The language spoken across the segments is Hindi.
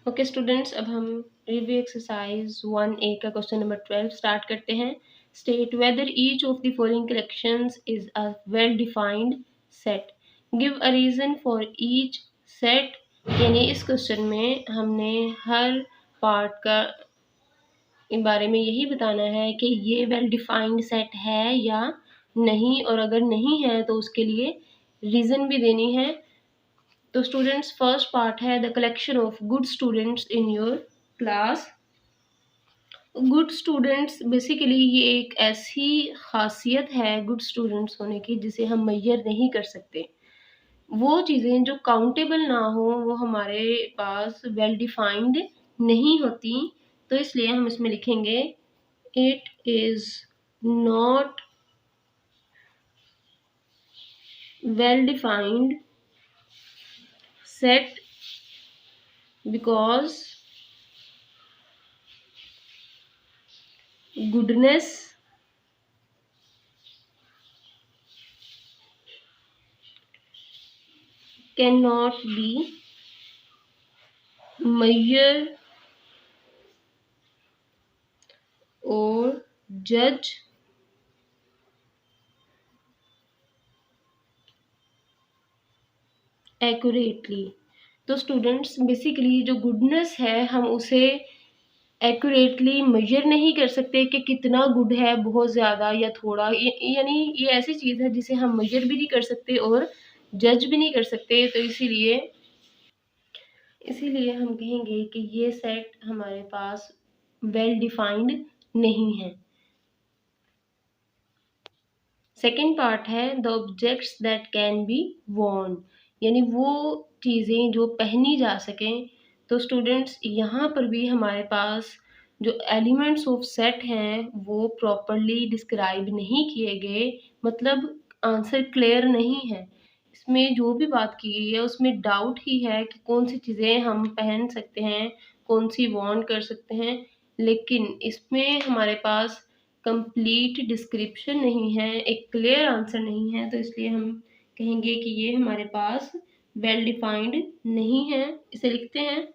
ओके स्टूडेंट्स, अब हम रिव्यू एक्सरसाइज 1A का क्वेश्चन नंबर 12 स्टार्ट करते हैं। State whether each of the following collections is a well defined set. Give a reason for each set. यानी इस क्वेश्चन में हमने हर पार्ट का बारे में यही बताना है कि ये वेल डिफाइंड सेट है या नहीं, और अगर नहीं है तो उसके लिए रीज़न भी देनी है। तो स्टूडेंट्स, फर्स्ट पार्ट है the collection of good students in your class. Good students basically ये एक ऐसी खासियत है गुड स्टूडेंट्स होने की जिसे हम मेजर नहीं कर सकते। वो चीज़ें जो काउंटेबल ना हो वो हमारे पास वेल डिफाइंड नहीं होती। तो इसलिए हम इसमें लिखेंगे it is not well defined set because goodness cannot be measured or judged accurately। तो स्टूडेंट्स बेसिकली जो गुडनेस है हम उसे एक्यूरेटली मेजर नहीं कर सकते कि कितना गुड है, बहुत ज़्यादा या थोड़ा। यानी ये ऐसी चीज़ है जिसे हम मेजर भी नहीं कर सकते और जज भी नहीं कर सकते। तो इसीलिए हम कहेंगे कि ये सेट हमारे पास वेल डिफाइंड नहीं है। सेकेंड पार्ट है the objects that can be worn, यानी वो चीज़ें जो पहनी जा सकें। तो स्टूडेंट्स यहाँ पर भी हमारे पास जो एलिमेंट्स ऑफ सेट हैं वो प्रॉपरली डिस्क्राइब नहीं किए गए, मतलब आंसर क्लियर नहीं है। इसमें जो भी बात की गई है उसमें डाउट ही है कि कौन सी चीज़ें हम पहन सकते हैं, कौन सी वॉन कर सकते हैं, लेकिन इसमें हमारे पास कंप्लीट डिस्क्रिप्शन नहीं है, एक क्लियर आंसर नहीं है। तो इसलिए हम कहेंगे कि ये हमारे पास वेल डिफाइंड नहीं है। इसे लिखते हैं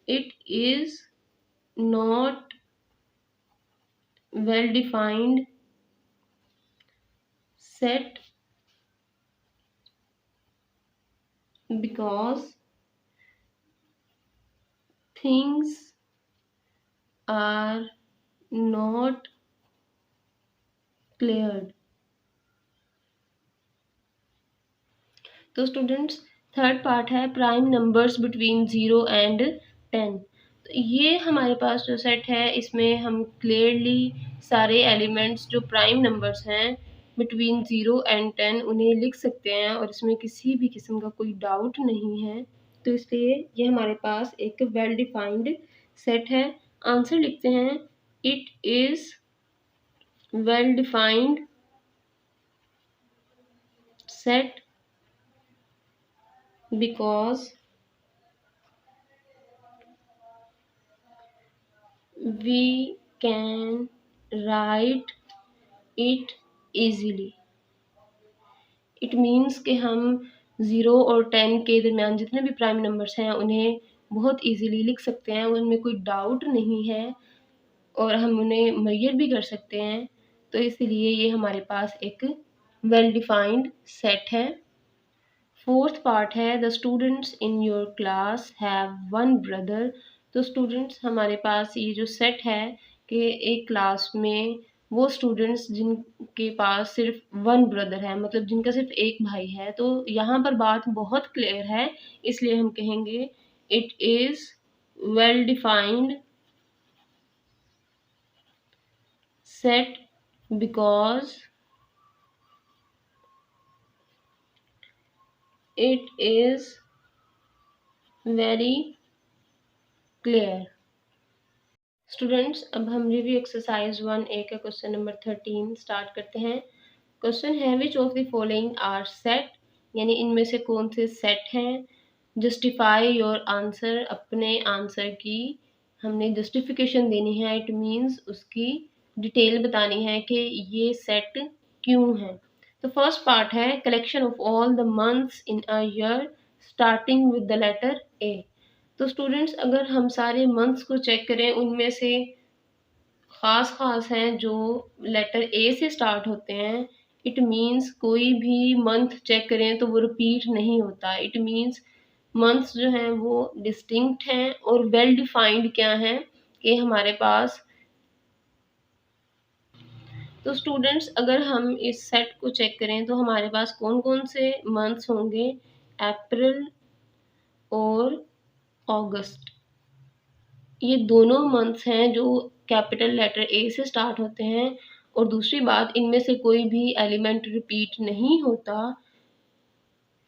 it is not well defined set because things are not cleared। तो स्टूडेंट्स, थर्ड पार्ट है प्राइम नंबर्स बिटवीन 0 एंड 10। तो ये हमारे पास जो सेट है इसमें हम क्लियरली सारे एलिमेंट्स जो प्राइम नंबर्स हैं बिटवीन 0 एंड 10 उन्हें लिख सकते हैं और इसमें किसी भी किस्म का कोई डाउट नहीं है। तो इसलिए ये हमारे पास एक वेल डिफाइंड सेट है। आंसर लिखते हैं it is well defined set because we can write it easily। It means कि हम 0 और 10 के दरमियान जितने भी प्राइम नंबर्स हैं उन्हें बहुत इजीली लिख सकते हैं, उनमें कोई डाउट नहीं है और हम उन्हें मेजर भी कर सकते हैं। तो इसलिए ये हमारे पास एक वेल डिफाइंड सेट है। फोर्थ पार्ट है the students in your class have one brother. तो स्टूडेंट्स हमारे पास ये जो सेट है कि एक क्लास में वो स्टूडेंट्स जिनके पास सिर्फ वन ब्रदर है, मतलब जिनका सिर्फ एक भाई है। तो यहाँ पर बात बहुत क्लियर है, इसलिए हम कहेंगे it is well defined set because it is very clear. Students, अब हम रिव्यू एक्सरसाइज 1A का क्वेश्चन नंबर 13 स्टार्ट करते हैं। क्वेश्चन है which of the following are set, यानी इनमें से कौन से सेट हैं। जस्टिफाई योर आंसर, अपने आंसर की हमने जस्टिफिकेशन देनी है। इट मीन्स उसकी डिटेल बतानी है कि ये सेट क्यों है। तो फर्स्ट पार्ट है collection of all the months in a year starting with the letter A. तो स्टूडेंट्स अगर हम सारे मंथ्स को चेक करें, उनमें से ख़ास हैं जो लेटर ए से स्टार्ट होते हैं, इट मीन्स कोई भी मंथ चेक करें तो वो रिपीट नहीं होता। इट मीन्स मंथ्स जो हैं वो डिस्टिंक्ट हैं और वेल डिफाइंड क्या हैं कि हमारे पास। तो स्टूडेंट्स अगर हम इस सेट को चेक करें तो हमारे पास कौन-कौन से मंथ्स होंगे, अप्रैल और अगस्त। ये दोनों मंथ्स हैं जो कैपिटल लेटर ए से स्टार्ट होते हैं, और दूसरी बात इनमें से कोई भी एलिमेंट रिपीट नहीं होता,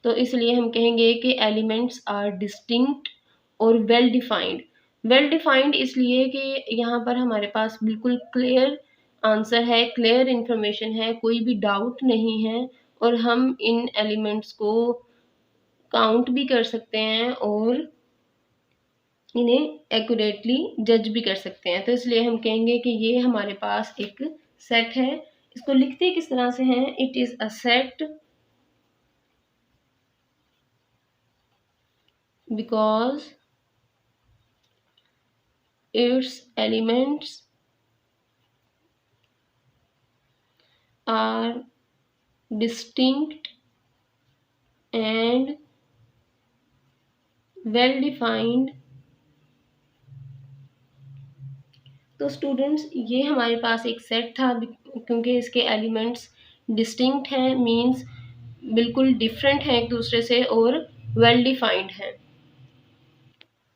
तो इसलिए हम कहेंगे कि एलिमेंट्स आर डिस्टिंक्ट और वेल डिफाइंड। वेल डिफाइंड इसलिए कि यहाँ पर हमारे पास बिल्कुल क्लियर आंसर है, क्लियर इन्फॉर्मेशन है, कोई भी डाउट नहीं है, और हम इन एलिमेंट्स को काउंट भी कर सकते हैं और इन्हें एक्यूरेटली जज भी कर सकते हैं। तो इसलिए हम कहेंगे कि ये हमारे पास एक सेट है। इसको लिखते किस तरह से हैं, it is a set because its elements are distinct and well defined। तो स्टूडेंट्स ये हमारे पास एक सेट था, क्योंकि इसके एलिमेंट्स डिस्टिंक्ट हैं, मींस बिल्कुल डिफरेंट हैं एक दूसरे से और वेल डिफाइंड हैं।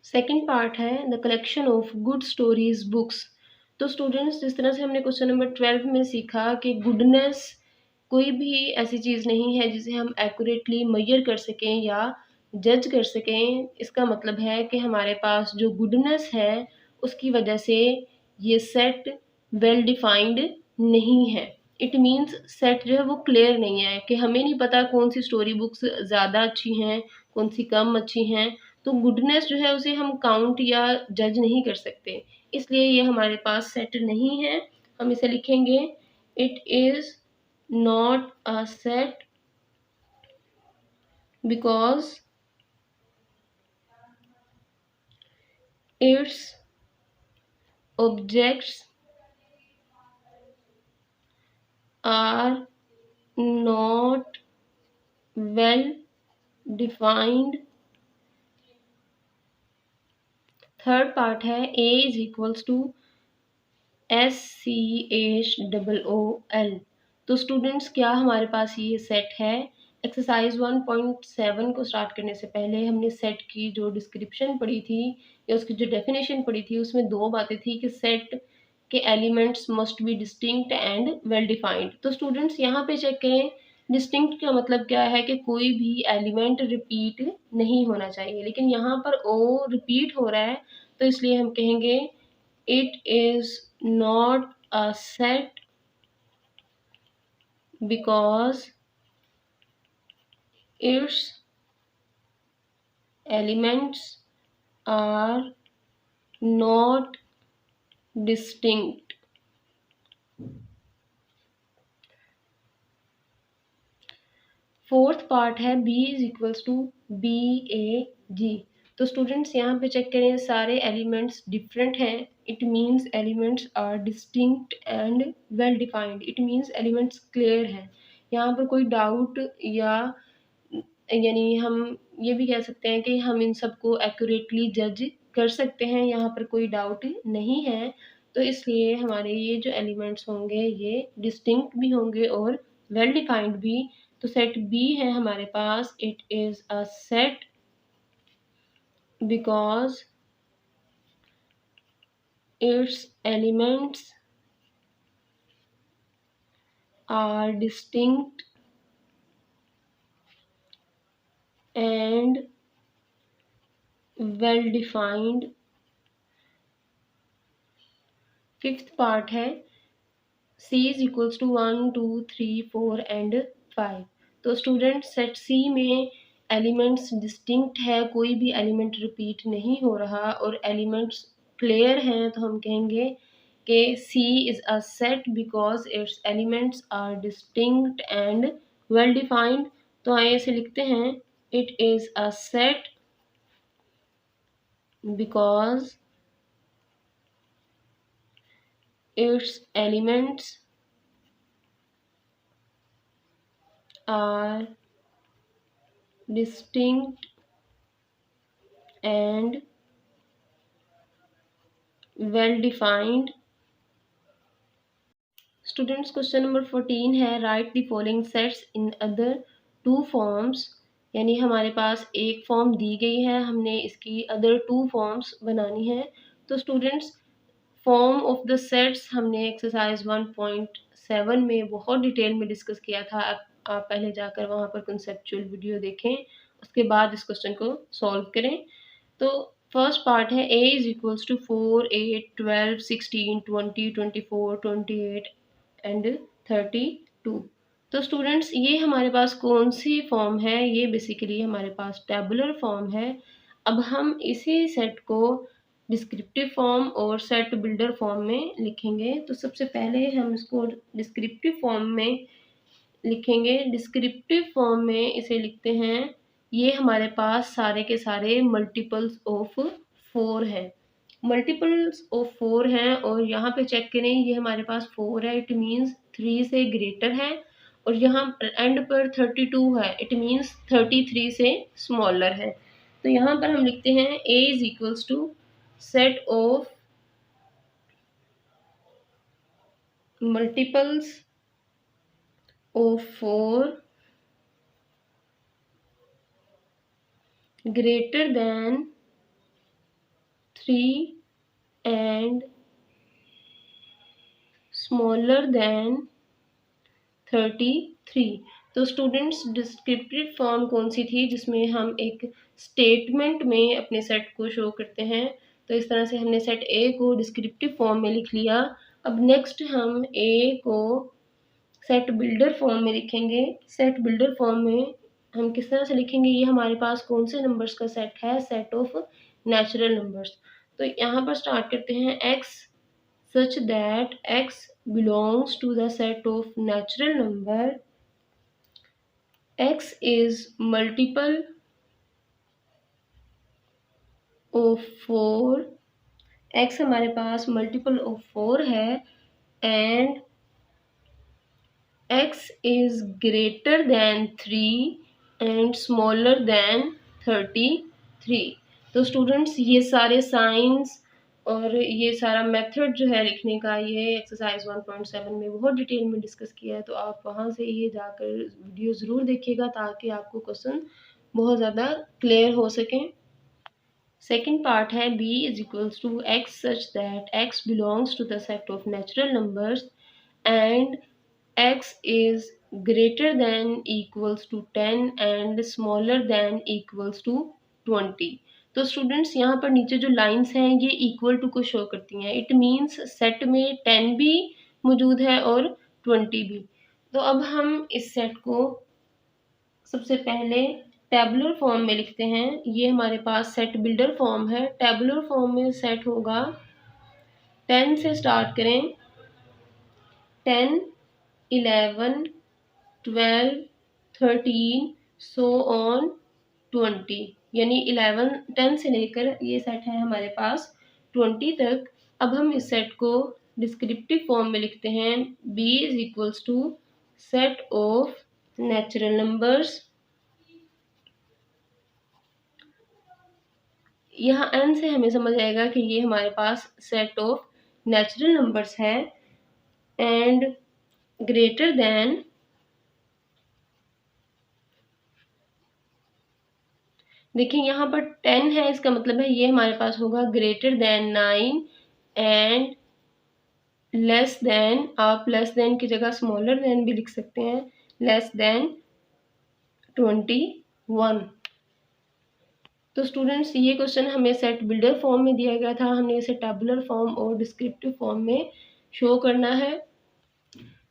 सेकंड पार्ट है the collection of good stories books. तो स्टूडेंट्स जिस तरह से हमने क्वेश्चन नंबर 12 में सीखा कि गुडनेस कोई भी ऐसी चीज़ नहीं है जिसे हम एक्यूरेटली मेजर कर सकें या जज कर सकें। इसका मतलब है कि हमारे पास जो गुडनेस है उसकी वजह से ये सेट वेल डिफाइंड नहीं है। इट मीन्स सेट जो है वो क्लियर नहीं है कि हमें नहीं पता कौन सी स्टोरी बुक्स ज़्यादा अच्छी हैं, कौन सी कम अच्छी हैं। तो गुडनेस जो है उसे हम काउंट या जज नहीं कर सकते, इसलिए ये हमारे पास सेट नहीं है। हम इसे लिखेंगे it is not a set because its objects are not well defined. Third part है A is equals to SCHOOL। तो स्टूडेंट्स क्या हमारे पास ये सेट है। एक्सरसाइज 1.7 को स्टार्ट करने से पहले हमने सेट की जो डिस्क्रिप्शन पढ़ी थी या उसकी जो डेफिनेशन पढ़ी थी, उसमें दो बातें थी कि सेट के elements must be distinct and well defined. तो स्टूडेंट्स यहाँ पे चेक करें, डिस्टिंक्ट का मतलब क्या है कि कोई भी एलिमेंट रिपीट नहीं होना चाहिए, लेकिन यहाँ पर ओ रिपीट हो रहा है, तो इसलिए हम कहेंगे it is not a set because its elements are not distinct। Fourth part है B is equals to BAG। तो स्टूडेंट्स यहाँ पे चेक करें, सारे एलिमेंट्स डिफरेंट हैं। It means elements are distinct and well defined. It means elements clear हैं, यहाँ पर कोई डाउट या यानी हम ये भी कह सकते हैं कि हम इन सबको एक्यूरेटली जज कर सकते हैं, यहाँ पर कोई डाउट नहीं है। तो इसलिए हमारे ये जो एलिमेंट्स होंगे ये डिस्टिंक्ट भी होंगे और वेल डिफाइंड भी। तो सेट बी है हमारे पास, it is a set because its elements are distinct and well defined. Fifth part है C is equals to 1 2 3 4 and 5। तो स्टूडेंट सेट C में एलिमेंट्स डिस्टिंक्ट है, कोई भी एलिमेंट रिपीट नहीं हो रहा और एलिमेंट्स क्लियर हैं, तो हम कहेंगे कि C is a set because its elements are distinct and well defined. तो आइए इसे लिखते हैं, it is a set because its elements are distinct and well defined. Students question number 14 है write the following sets in other two forms. यानी हमारे पास एक फॉर्म दी गई है, हमने इसकी अदर टू फॉर्म्स बनानी है। तो students form of the sets हमने एक्सरसाइज 1.7 में बहुत डिटेल में डिस्कस किया था। आप पहले जाकर वहाँ पर कंसेप्चुअल वीडियो देखें, उसके बाद इस क्वेश्चन को सॉल्व करें। तो फर्स्ट पार्ट है a is equals to 4, 8, 12, 16, 20, 24, 28 and 32। तो स्टूडेंट्स ये हमारे पास कौन सी फॉर्म है? ये बेसिकली हमारे पास टेबुलर फॉर्म है। अब हम इसी सेट को डिस्क्रिप्टिव फॉर्म और सेट बिल्डर फॉर्म में लिखेंगे। तो सबसे पहले हम इसको डिस्क्रिप्टिव फॉर्म में लिखेंगे। डिस्क्रिप्टिव फॉर्म में इसे लिखते हैं, ये हमारे पास सारे के सारे मल्टीपल्स ऑफ 4 हैं। मल्टीपल्स ऑफ 4 हैं और यहाँ पे चेक करें, ये हमारे पास 4 है, इट मीन्स 3 से ग्रेटर है। और यहाँ एंड पर 32 है, इट मीन्स 33 से स्मॉलर है। तो यहाँ पर हम लिखते हैं a is equals to set of multiples of 4 greater than 3 and smaller than 33। तो स्टूडेंट्स डिस्क्रिप्टिव फॉर्म कौन सी थी? जिसमें हम एक स्टेटमेंट में अपने सेट को शो करते हैं। तो इस तरह से हमने सेट ए को डिस्क्रिप्टिव फॉर्म में लिख लिया। अब नेक्स्ट हम ए को सेट बिल्डर फॉर्म में लिखेंगे। सेट बिल्डर फॉर्म में हम किस तरह से लिखेंगे? ये हमारे पास कौन से नंबर्स का सेट है? Set of natural numbers. तो यहाँ पर स्टार्ट करते हैं x such that x belongs to the set of natural number, x is multiple of 4, x हमारे पास मल्टीपल ऑफ 4 है and x is greater than 3 and smaller than 33। तो स्टूडेंट्स ये सारे साइंस और ये सारा मेथड जो है लिखने का, ये एक्सरसाइज 1.7 में बहुत डिटेल में डिस्कस किया है। तो आप वहाँ से ये जाकर वीडियो ज़रूर देखिएगा ताकि आपको क्वेश्चन बहुत ज़्यादा क्लियर हो सकें। सेकेंड पार्ट है b is equals to x such that x belongs to the set of natural numbers and x is greater than equals to 10 and smaller than equals to 20। तो स्टूडेंट्स यहाँ पर नीचे जो लाइंस हैं ये इक्वल टू को शो करती हैं। इट मीन्स सेट में 10 भी मौजूद है और 20 भी। तो अब हम इस सेट को सबसे पहले टेबुलर फॉर्म में लिखते हैं। ये हमारे पास सेट बिल्डर फॉर्म है। टेबुलर फॉर्म में सेट होगा 10 से स्टार्ट करें, 10, 11, 12, 13 सो ऑन 20। यानी 10 से लेकर ये सेट है हमारे पास 20 तक। अब हम इस सेट को डिस्क्रिप्टिव फॉर्म में लिखते हैं, b is equals to set of natural numbers. यहाँ n से हमें समझ आएगा कि ये हमारे पास सेट ऑफ नेचुरल नंबर्स है एंड ग्रेटर देन, देखिए यहाँ पर 10 है, इसका मतलब है ये हमारे पास होगा greater than 9 and less than, आप लेस देन की जगह स्मॉलर देन भी लिख सकते हैं, लेस देन 21। तो स्टूडेंट्स ये क्वेश्चन हमें सेट बिल्डर फॉर्म में दिया गया था, हमने इसे टेबुलर फॉर्म और डिस्क्रिप्टिव फॉर्म में शो करना है।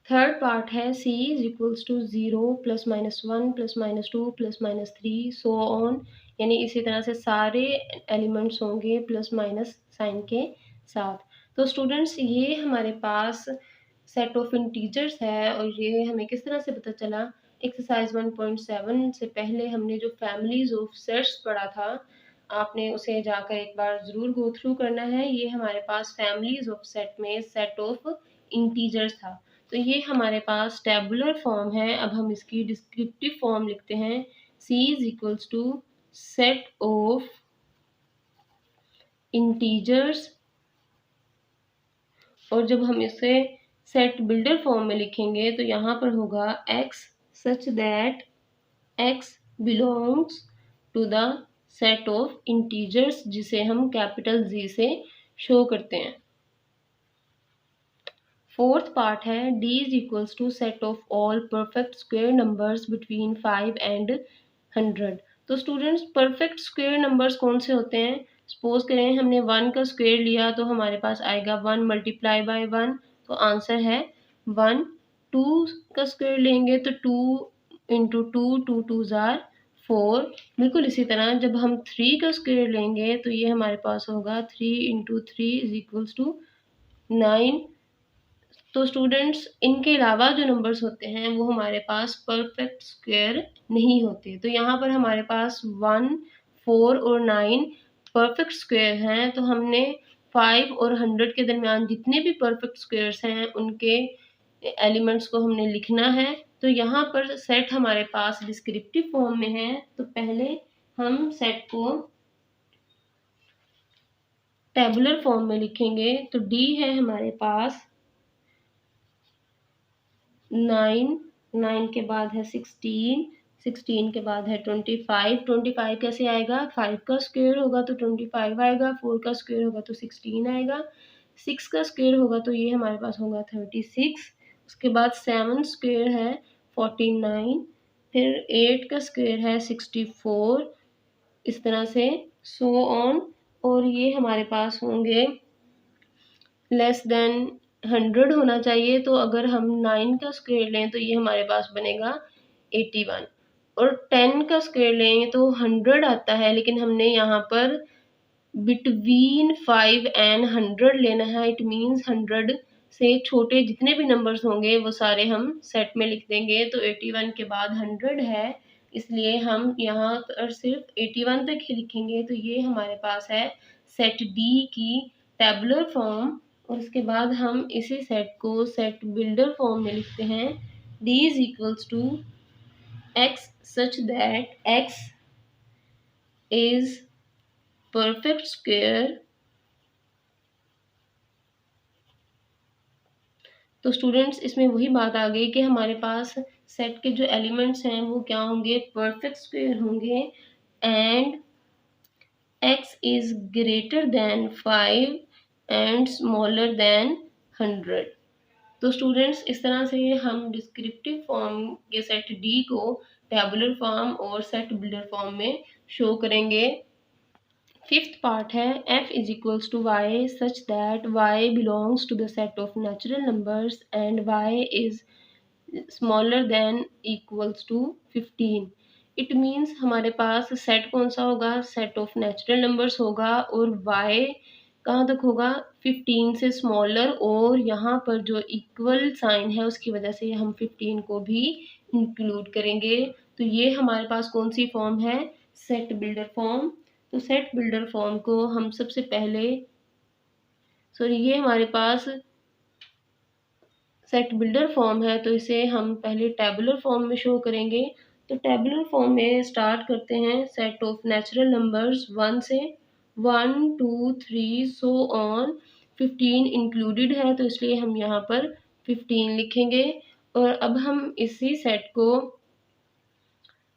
थर्ड पार्ट है c is equals to 0 +-1 +-2 +-3 so on. यानी इसी तरह से सारे एलिमेंट्स होंगे प्लस माइनस साइन के साथ। तो स्टूडेंट्स ये हमारे पास सेट ऑफ इंटीजर्स है और ये हमें किस तरह से पता चला? एक्सरसाइज 1.7 से पहले हमने जो फैमिलीज ऑफ सेट्स पढ़ा था, आपने उसे जाकर एक बार ज़रूर गो थ्रू करना है। ये हमारे पास फैमिलीज ऑफ सेट में सेट ऑफ इंटीजर्स था। तो ये हमारे पास टेबुलर फॉर्म है। अब हम इसकी डिस्क्रिप्टिव फॉर्म लिखते हैं। C is equals to set of integers, और जब हम इसे सेट बिल्डर फॉर्म में लिखेंगे तो यहाँ पर होगा x such that x belongs to the set of integers, जिसे हम कैपिटल Z से शो करते हैं। फोर्थ पार्ट है D is equals to set of all perfect square numbers between 5 and 100। तो स्टूडेंट्स परफेक्ट स्क्वायर नंबर्स कौन से होते हैं? सपोज करें हमने 1 का स्क्वायर लिया तो हमारे पास आएगा 1 मल्टीप्लाई बाय 1, तो आंसर है 1। 2 का स्क्वायर लेंगे तो 2 इंटू 2, 2 टू ज़ार 4। बिल्कुल इसी तरह जब हम 3 का स्क्वायर लेंगे तो ये हमारे पास होगा 3 इंटू 3 इज इक्वल्स टू 9। तो स्टूडेंट्स इनके अलावा जो नंबर्स होते हैं वो हमारे पास परफेक्ट स्क्वायर नहीं होते। तो यहाँ पर हमारे पास 1, 4 और 9 परफेक्ट स्क्वायर हैं। तो हमने 5 और 100 के दरमियान जितने भी परफेक्ट स्क्वायर्स हैं उनके एलिमेंट्स को हमने लिखना है। तो यहाँ पर सेट हमारे पास डिस्क्रिप्टिव फॉर्म में है। तो पहले हम सेट को टेबुलर फॉर्म में लिखेंगे। तो D है हमारे पास 9, 9 के बाद है 16, 16 के बाद है 25, 25 कैसे आएगा? 5 का स्क्वायर होगा तो 25 आएगा, 4 का स्क्वायर होगा तो 16 आएगा, 6 का स्क्वायर होगा तो ये हमारे पास होगा 36। उसके बाद 7 स्क्वायर है 49, फिर 8 का स्क्वायर है 64, इस तरह से सो ऑन। और ये हमारे पास होंगे लेस देन 100 होना चाहिए। तो अगर हम 9 का स्क्वायर लें तो ये हमारे पास बनेगा 81, और 10 का स्क्वायर लेंगे तो 100 आता है, लेकिन हमने यहाँ पर बिटवीन 5 एंड 100 लेना है। इट मीन्स 100 से छोटे जितने भी नंबर्स होंगे वो सारे हम सेट में लिख देंगे। तो 81 के बाद 100 है, इसलिए हम यहाँ पर सिर्फ 81 तक ही लिखेंगे। तो ये हमारे पास है सेट डी की टेबुलर फॉर्म। और उसके बाद हम इसी सेट को सेट बिल्डर फॉर्म में लिखते हैं। D is equals to x such that x is perfect square. तो स्टूडेंट्स इसमें वही बात आ गई कि हमारे पास सेट के जो एलिमेंट्स हैं वो क्या होंगे? परफेक्ट स्क्वायर होंगे, and x is greater than 5 and smaller than 100। तो स्टूडेंट्स इस तरह से हम डिस्क्रिप्टिव फॉर्म के सेट D को टेबुलर फॉर्म और सेट बिल्डर फॉर्म में शो करेंगे। फिफ्थ पार्ट है f is equals to y such that y belongs to the set of natural numbers and y is smaller than equals to 15। It means हमारे पास सेट कौन सा होगा? सेट ऑफ नेचुरल नंबर्स होगा, और y कहाँ तक होगा? 15 से स्मॉलर, और यहाँ पर जो इक्वल साइन है उसकी वजह से हम 15 को भी इंक्लूड करेंगे। तो ये हमारे पास कौन सी फॉर्म है? Set builder form. तो सेट बिल्डर फॉर्म को हम सबसे पहले ये हमारे पास सेट बिल्डर फॉर्म है, तो इसे हम पहले टेबुलर फॉर्म में शो करेंगे। तो टेबुलर फॉर्म में स्टार्ट करते हैं सेट ऑफ नेचुरल नंबर्स 1 से, 1 2 3 सो ऑन। 15 इंक्लूडेड है तो इसलिए हम यहाँ पर 15 लिखेंगे। और अब हम इसी सेट को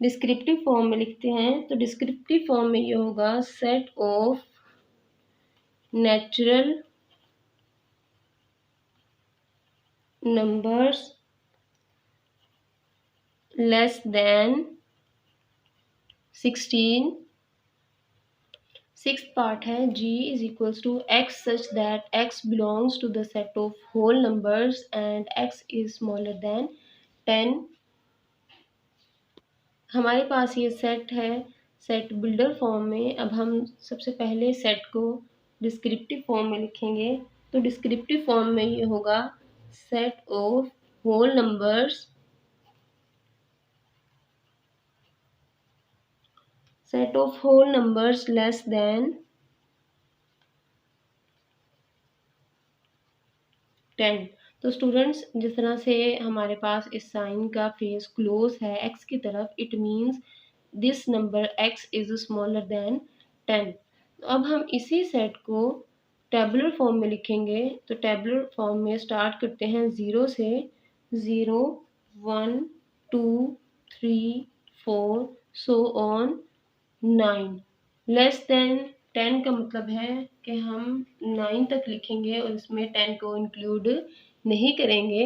डिस्क्रिप्टिव फॉर्म में लिखते हैं। तो डिस्क्रिप्टिव फॉर्म में ये होगा set of natural numbers less than 16। Sixth part है G is equals to x such that x belongs to the set of whole numbers and x is smaller than 10। हमारे पास ये सेट है सेट बिल्डर फॉर्म में। अब हम सबसे पहले सेट को डिस्क्रिप्टिव फॉर्म में लिखेंगे। तो डिस्क्रिप्टिव फॉर्म में ये होगा set of whole numbers set of whole numbers less than 10। तो स्टूडेंट्स, जिस तरह से हमारे पास इस साइन का फेस क्लोज है x की तरफ, it means this number x is smaller than 10। तो अब हम इसी सेट को टेबुलर फॉर्म में लिखेंगे। तो टेबुलर फॉर्म में स्टार्ट करते हैं 0 से। 0 1 2 3 4 सो ऑन 9। लेस देन 10 का मतलब है कि हम 9 तक लिखेंगे और इसमें 10 को इंक्लूड नहीं करेंगे।